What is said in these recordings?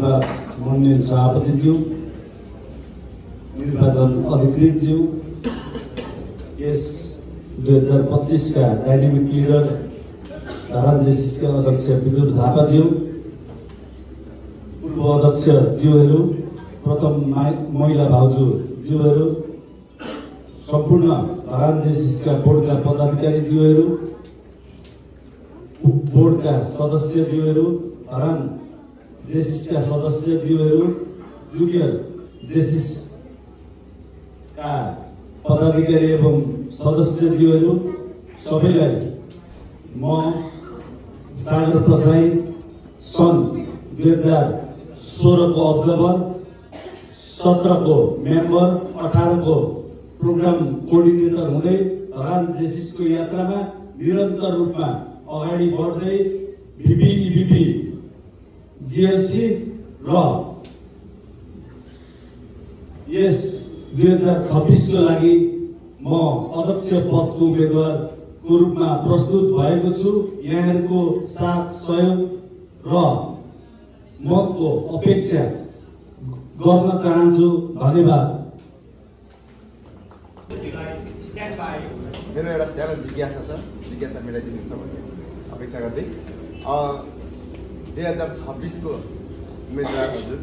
धन्यवाद माननीय सभापतिज्यू, निर्वाचन अधिकृतज्यू, यस 2025 का डाइनामिक लिडर धरान जेसिसका अध्यक्ष विदुर थापाज्यू, पूर्व अध्यक्ष ज्यूहरू, प्रथम महिला भाउजू ज्यूहरू, सम्पूर्ण धरान जेसिसका बोर्डका पदाधिकारी ज्यूहरू, बोर्डका सदस्य ज्यूहरू, धरान जेसिसका सदस्य ज्यूहरू, जुनियर जेसिसका पदाधिकारी एवं सदस्य ज्यूहरू, सबैलाई म सागर प्रसाई सन् 2016 को अब्जर्भर, 17 को मेम्बर, 18 को प्रोग्राम कोअर्डिनेटर हुँदै धरान जेसिसको यात्रामा निरन्तर रूपमा अगाडि बढ्दै भिपी इभिपी जीएलसी र यस 2026 को लागि म अध्यक्ष पदको उम्मेदवारको रूपमा प्रस्तुत भएको छु। यहाँहरूको साथ सहयोग र मतको अपेक्षा गर्न चाहन्छु। धन्यवाद। मेरो एउटा सानो जिज्ञासा छ, जिज्ञासा मिलाइदिनुहुन्छ भन्ने अपेक्षा गर्दै 2026 को उम्मेदवार हजुर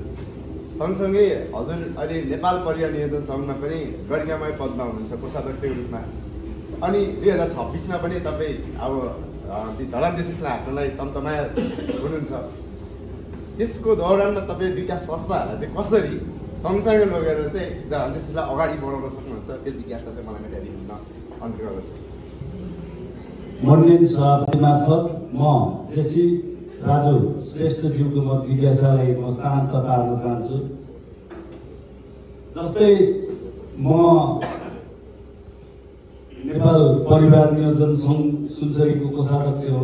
सँगसँगै हजुर अहिले नेपाल परिवहन नियोजन सङ्घमा पनि गरिमामय पदमा हुनुहुन्छ कोषाध्यक्षको रूपमा, अनि 2026 मा पनि तपाईँ अब धरान जेसिसलाई हाट्नलाई तन्तमाया हुनुहुन्छ। त्यसको दौरानमा तपाईँ दुईटा संस्थाहरूलाई चाहिँ कसरी सँगसँगै लगेर चाहिँ धरान जेसिसलाई अगाडि बढाउन सक्नुहुन्छ, त्यो जिज्ञासा चाहिँ मलाई मेटाइदिनु अनुरोध गर्छु। माननीय सभापति मार्फत म जेसी राजु श्रेष्ठज्यूको म जिज्ञासालाई म शान्त पार्न चाहन्छु। जस्तै म नेपाल परिवार नियोजन सङ्घ सुनसरीको कोषाध्यक्ष हो,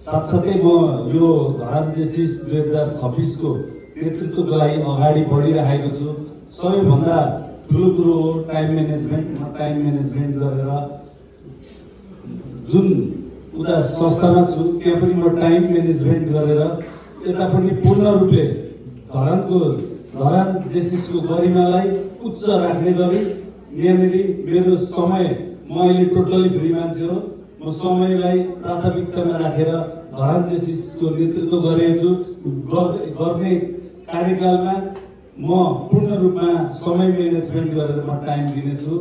साथसाथै म यो धरान जेसिस 2026 को नेतृत्वको लागि अगाडि बढिरहेको छु। सबैभन्दा ठुलो कुरो हो टाइम म्यानेजमेन्ट। म टाइम म्यानेजमेन्ट गरेर जुन उता संस्थामा छु त्यहाँ पनि म टाइम म्यानेजमेन्ट गरेर यता पनि पूर्ण रूपले धरान जेसिसको गरिमालाई उच्च राख्ने गरी यहाँनिर मेरो समय, म अहिले टोटली फ्री मान्छे हो, म समयलाई प्राथमिकतामा राखेर धरान जेसिसको नेतृत्व गरेको छु। गर्ने कार्यकालमा म पूर्ण रूपमा समय म्यानेजमेन्ट गरेर म टाइम दिनेछु।